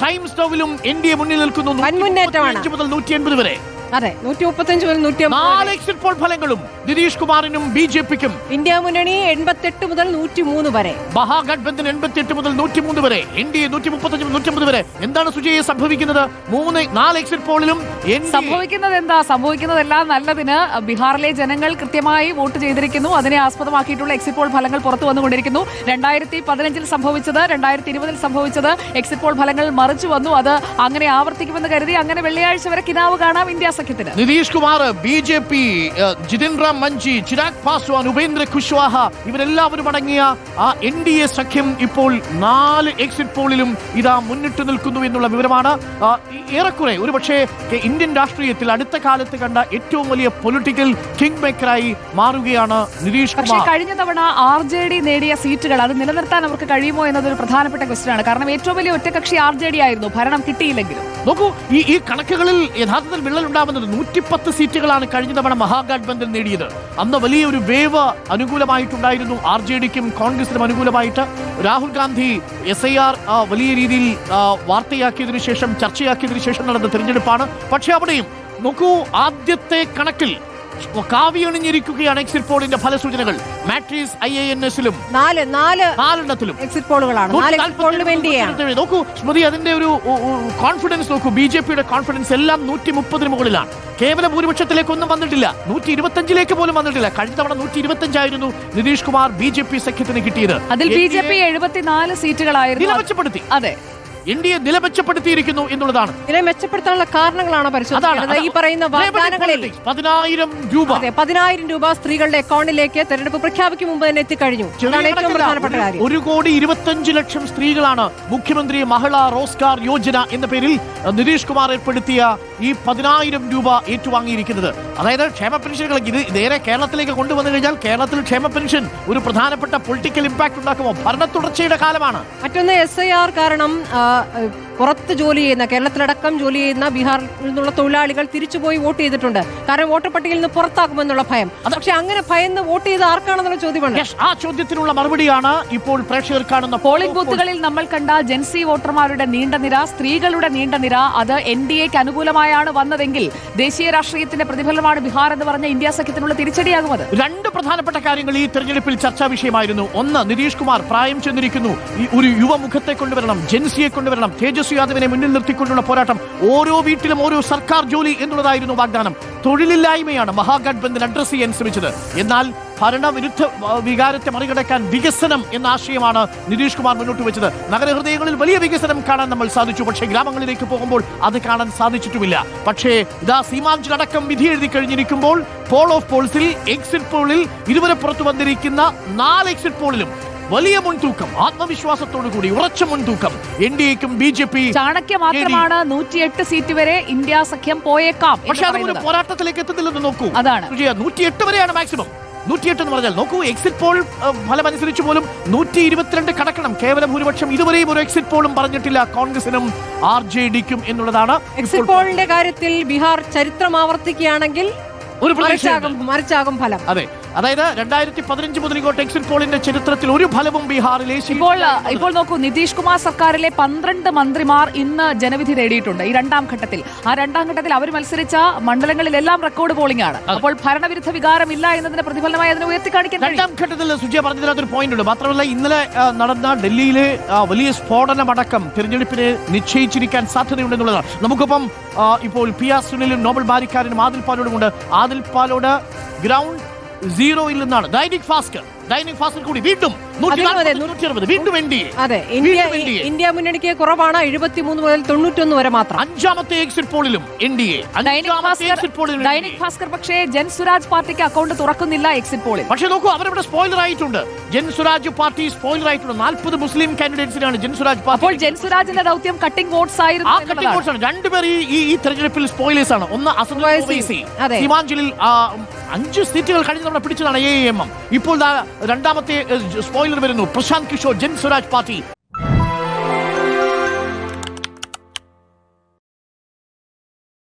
Times നൗവിലും India മുന്നിൽ നിൽക്കുന്നു. 135 മുതൽ 180 വരെ. അതെ, 135 മുതൽ 150. 4 എക്സിറ്റ് പോൾ ഫലങ്ങളും നിതീഷ് കുമാറിനും BJP-ക്കും. ഇന്ത്യ മുന്നണി 88 മുതൽ 103 വരെ. മഹാഗഠബന്ധൻ 88 മുതൽ 103 വരെ. NDA 135 മുതൽ 150 വരെ. എന്താണ് സുജയെ സംഭവിക്കുന്നത്? 4 എക്സിറ്റ് പോളിലും സംഭവിക്കുന്നത് എന്താ? സംഭവിക്കുന്നതെല്ലാം നല്ലതിന്. ബീഹാറിലെ ജനങ്ങൾ കൃത്യമായി വോട്ട് ചെയ്തിരിക്കുന്നു. അതിനെ ആസ്പദമാക്കിയിട്ടുള്ള എക്സിറ്റ് പോൾ ഫലങ്ങൾ പുറത്തു വന്നുകൊണ്ടിരിക്കുന്നു. 2015 സംഭവിച്ചത്, 2020 സംഭവിച്ചത്, എക്സിറ്റ് പോൾ ഫലങ്ങൾ മറിച്ചു വന്നു. അത് അങ്ങനെ ആവർത്തിക്കുമെന്ന് കരുതി അങ്ങനെ വെള്ളിയാഴ്ച വരെ കിനാവ് കാണാം ഇന്ത്യ സഖ്യത്തിന്. നിതീഷ് കുമാർ, BJP, ജിതിൻ റാം മഞ്ചി, ചിരാഗ് പാസ്വാൻ, ഉപേന്ദ്ര കുശ്വാഹ ഇവരെല്ലാവരും അടങ്ങിയ ആ NDA സഖ്യം ഇപ്പോൾ 4 എക്സിറ്റ് പോളിലും ഇതാ മുന്നിട്ട് നിൽക്കുന്നു എന്നുള്ള വിവരമാണ്. ഏറെക്കുറെ ഒരുപക്ഷെ ഇന്ത്യൻ രാഷ്ട്രീയത്തിൽ അടുത്ത കാലത്ത് കണ്ട ഏറ്റവും വലിയ പൊളിറ്റിക്കൽ കിങ് മേക്കറായി മാറുകയാണ് നിതീഷ് കുമാർ. കഴിഞ്ഞ തവണ RJD നേടിയ സീറ്റുകൾ അത് നിലനിർത്താൻ അവർക്ക് കഴിയുമോ എന്നതൊരു പ്രധാനപ്പെട്ട ക്വസ്റ്റ്യൻ ആണ്. കാരണം ഏറ്റവും വലിയ ഒറ്റകക്ഷി RJD ആയിരുന്നു, ഭരണം കിട്ടിയില്ലെങ്കിലും. നോക്കൂ, ഈ കണക്കുകളിൽ യഥാർത്ഥത്തിൽ വിള്ളൽ ഉണ്ടാവുന്നത് 110 സീറ്റുകളാണ് കഴിഞ്ഞ തവണ മഹാഗഠബന്ധൻ നേടിയത്. അന്ന് വലിയൊരു വേവ് അനുകൂലമായിട്ടുണ്ടായിരുന്നു RJD-ക്കും കോൺഗ്രസിനും അനുകൂലമായിട്ട്. രാഹുൽ ഗാന്ധി SIR വലിയ രീതിയിൽ വാർത്തയാക്കിയതിനു ശേഷം, ചർച്ചയാക്കിയതിനു ശേഷം നടന്ന തെരഞ്ഞെടുപ്പാണ്. പക്ഷെ അവിടെയും നോക്കൂ, ആദ്യത്തെ കണക്കിൽ കാവിയണിഞ്ഞിരിക്കുകയാണ് എക്സിറ്റ് പോളിന്റെ ഫലസൂചനകൾ. Matrix IANS-ലും 4 exit പോളുകളാണ്. നോക്കൂ സ്മൃതി, അതിന്റെ ഒരു കോൺഫിഡൻസ് നോക്കൂ. BJP-യുടെ കോൺഫിഡൻസ് എല്ലാം 130 മുകളിലാണ്. കേവല ഭൂരിപക്ഷത്തിലേക്കൊന്നും വന്നിട്ടില്ല, 125 പോലും വന്നിട്ടില്ല. കഴിഞ്ഞ തവണ 125 ആയിരുന്നു നിതീഷ് കുമാർ BJP സഖ്യത്തിന് കിട്ടിയത്. അതിൽ BJP 74 സീറ്റുകളായിരുന്നു നിലമെച്ചപ്പെടുത്തി. അതെ, ഇന്ത്യയെ നിലമെച്ചപ്പെടുത്തിയിരിക്കുന്നു എന്നുള്ളതാണ്. ഇതിനെ മെച്ചപ്പെടുത്താനുള്ള കാരണങ്ങളാണ് പരിശോധിക്കുന്നത്. ഈ പറയുന്ന വാഗ്ദാനങ്ങളിൽ 10,000 രൂപ 10,000 രൂപ സ്ത്രീകളുടെ അക്കൗണ്ടിലേക്ക് തെരഞ്ഞെടുപ്പ് പ്രഖ്യാപിക്കും മുമ്പ് തന്നെ എത്തിക്കഴിഞ്ഞു. ഇതാണ് ഏറ്റവും പ്രധാനപ്പെട്ട കാര്യം. 1,25,00,000 സ്ത്രീകളാണ് മുഖ്യമന്ത്രി മഹിളാ റോസ്ഗാർ യോജന എന്ന പേരിൽ നിതീഷ് കുമാർ ഏർപ്പെടുത്തിയ ഈ 10,000 രൂപ ഏറ്റുവാങ്ങിയിരിക്കുന്നത്. അതായത് ക്ഷേമ പെൻഷനുകൾ ഇത് നേരെ കേരളത്തിലേക്ക് കൊണ്ടുവന്നു കഴിഞ്ഞാൽ കേരളത്തിൽ ക്ഷേമ പെൻഷൻ ഒരു പ്രധാനപ്പെട്ട പൊളിറ്റിക്കൽ ഇമ്പാക്ട് ഉണ്ടാക്കുമോ? ഭരണ തുടർച്ചയുടെ കാലമാണ്. മറ്റൊന്ന് SIR കാരണം പുറത്ത് ജോലി ചെയ്യുന്ന, കേരളത്തിലടക്കം ജോലി ചെയ്യുന്ന ബീഹാറിൽ നിന്നുള്ള തൊഴിലാളികൾ തിരിച്ചുപോയി വോട്ട് ചെയ്തിട്ടുണ്ട്. കാരണം വോട്ടർ പട്ടികയിൽ നിന്ന് പുറത്താക്കുമെന്നുള്ള ഭയം. പക്ഷെ അങ്ങനെ ഭയന്ന് വോട്ട് ചെയ്ത് ആർക്കാണെന്നുള്ള ചോദ്യമാണ്. ആ ചോദ്യത്തിനുള്ള മറുപടിയാണ് ഇപ്പോൾ പ്രേക്ഷകർ കാണുന്ന. പോളിംഗ് ബൂത്തുകളിൽ നമ്മൾ കണ്ട ജെൻസി വോട്ടർമാരുടെ നീണ്ട നിര, സ്ത്രീകളുടെ നീണ്ട നിര, അത് NDA-ക്ക് അനുകൂലമായാണ് വന്നതെങ്കിൽ ദേശീയ രാഷ്ട്രീയത്തിന്റെ പ്രതിഫലമാണ് ബീഹാർ എന്ന് പറഞ്ഞ ഇന്ത്യ സഖ്യത്തിനുള്ള തിരിച്ചടിയാകും. അത് 2 പ്രധാനപ്പെട്ട കാര്യങ്ങൾ ഈ തെരഞ്ഞെടുപ്പിൽ ചർച്ചാ വിഷയമായിരുന്നു. ഒന്ന്, നിതീഷ് കുമാർ പ്രായം ചെന്നിരിക്കുന്നു, ഒരു യുവമുഖത്തെ കൊണ്ടുവരണം, ജെൻസിയെ കൊണ്ടുവരണം, തേജസ്വി യാദവിനെ മുന്നിൽ നിർത്തിക്കൊണ്ടുള്ള പോരാട്ടം. ഓരോ വീട്ടിലും ഓരോ സർക്കാർ ജോലി എന്നുള്ളതായിരുന്നു വാഗ്ദാനം. തൊഴിലില്ലായ്മയാണ് മഹാഗഠബന്ധൻ അഡ്രസ് ചെയ്യാൻ ശ്രമിച്ചത്. എന്നാൽ ഭരണവിരുദ്ധ വികാരത്തെ മറികടക്കാൻ വികസനം എന്ന ആശയമാണ് നിതീഷ് കുമാർ മുന്നോട്ട് വെച്ചത്. നഗരഹൃദയങ്ങളിൽ വലിയ വികസനം കാണാൻ നമ്മൾ സാധിച്ചു. പക്ഷേ ഗ്രാമങ്ങളിലേക്ക് പോകുമ്പോൾ അത് കാണാൻ സാധിച്ചിട്ടുമില്ല. പക്ഷേ ഇതാ സീമാഞ്ചിലടക്കം വിധി എഴുതി കഴിഞ്ഞിരിക്കുമ്പോൾ പോൾ ഓഫ് പോൾസിൽ, എക്സിറ്റ് പോളിൽ ഇതുവരെ പുറത്തു വന്നിരിക്കുന്ന 4 എക്സിറ്റ് പോളിലും വലിയ മുൻതൂക്കം, ആത്മവിശ്വാസത്തോടു കൂടി ഉറച്ച മുൻതൂക്കം NDA-ക്കും BJP. ചാണക്യ മാത്രമാണ് 108 സീറ്റ് വരെ ഇന്ത്യ സഖ്യം പോയേക്കാം. പക്ഷെ അതൊരു പോരാട്ടത്തിലേക്ക് എത്തുന്നില്ലെന്ന് നോക്കൂ. അതാണ് 108 വരെയാണ് മാക്സിമം. 108 എന്ന് പറഞ്ഞാൽ നോക്കൂ, എക്സിറ്റ് പോൾ ഫലം അനുസരിച്ച് പോലും 122 കടക്കണം. കേവല ഭൂരിപക്ഷം ഇതുവരെയും ഒരു എക്സിറ്റ് പോളും പറഞ്ഞിട്ടില്ല കോൺഗ്രസിനും RJD-ക്കും എന്നുള്ളതാണ്. എക്സിറ്റ് പോളിന്റെ കാര്യത്തിൽ ബീഹാർ ചരിത്രം ആവർത്തിക്കുകയാണെങ്കിൽ ഒരു മറിച്ചാകും ഫലം. അതെ, അതായത് 2015 മുതൽ ഇങ്ങോട്ട് എക്സിറ്റ് പോളിന്റെ ചരിത്രത്തിൽ ഒരു ഫലവും ബീഹാറിലെ. ഇപ്പോൾ നോക്കൂ, നിതീഷ് കുമാർ സർക്കാരിലെ 12 മന്ത്രിമാർ ഇന്ന് ജനവിധി നേടിയിട്ടുണ്ട് ഈ 2ാം ഘട്ടത്തിൽ. ആ 2ാം ഘട്ടത്തിൽ അവർ മത്സരിച്ച മണ്ഡലങ്ങളിലെല്ലാം റെക്കോർഡ് പോളിംഗ് ആണ്. അപ്പോൾ ഭരണവിരുദ്ധ വികാരമില്ല എന്നതിന്റെ പ്രതിഫലനമായി അതിനെ ഉയർത്തിക്കാണിക്കാൻ 2ാം ഘട്ടത്തിൽ സുജയ പറഞ്ഞതിനകത്തൊരു പോയിന്റ് ഉണ്ട്. മാത്രമല്ല ഇന്നലെ നടന്ന ഡൽഹിയിലെ വലിയ സ്ഫോടനമടക്കം തിരഞ്ഞെടുപ്പിനെ നിശ്ചയിച്ചിരിക്കാൻ സാധ്യതയുണ്ടെന്നുള്ളതാണ്. നമുക്കൊപ്പം ഇപ്പോൾ PR സുനിലും നോബൽ ബാരിക്കാരനും ആദിൽ പാലോടുമുണ്ട്. ആദിൽ പാലോട് ഗ്രൗണ്ട് 0-ൽ നിന്നാണ്. ദൈനിക് ഭാസ്കർ കൂടി വീണ്ടും 160 വീണ്ടും NDA. അതെ, ഇന്ത്യ മുന്നണിക്ക് കുറവാണ്, 73 മുതൽ 91 വരെ മാത്രം. 5ാമത്തെ എക്സിറ്റ് പോളിലും NDA. ദൈനിക് ഭാസ്കർ പക്ഷേ ജൻ സുരാജ് പാർട്ടിക്ക് അക്കൗണ്ട് തുറക്കുന്നില്ല എക്സിറ്റ് പോളിൽ. പക്ഷേ നോക്കൂ, അവരവിടെ സ്പോയിലർ ആയിട്ടുണ്ട്. ജൻ സുരാജ് പാർട്ടി സ്പോയിലർ ആയിട്ടുണ്ട്. 40 മുസ്ലിം കാൻഡിഡേറ്റ്സിനാണ് ജൻ സുരാജ് പാർട്ടി. അപ്പോൾ ജൻ സുരാജിന്റെ ദൗത്യം കട്ടിംഗ് വോട്ട്സ് ആയിരുന്നു. 2 പേർ ഈ തെരഞ്ഞെടുപ്പിൽ സ്പോയിലേഴ്സ് ആണ്. ഒന്ന് അസദുൽ ഒവൈസി, സീമാഞ്ചലിൽ 5 സീറ്റുകൾ കഴിഞ്ഞ തവണ പിടിച്ചതാണ് AAMM. ഇപ്പോൾ 2ാമത്തെ സ്പോയിലർ വരുന്നു, പ്രശാന്ത് കിഷോർ, ജൻ സ്വരാജ് പാർട്ടി.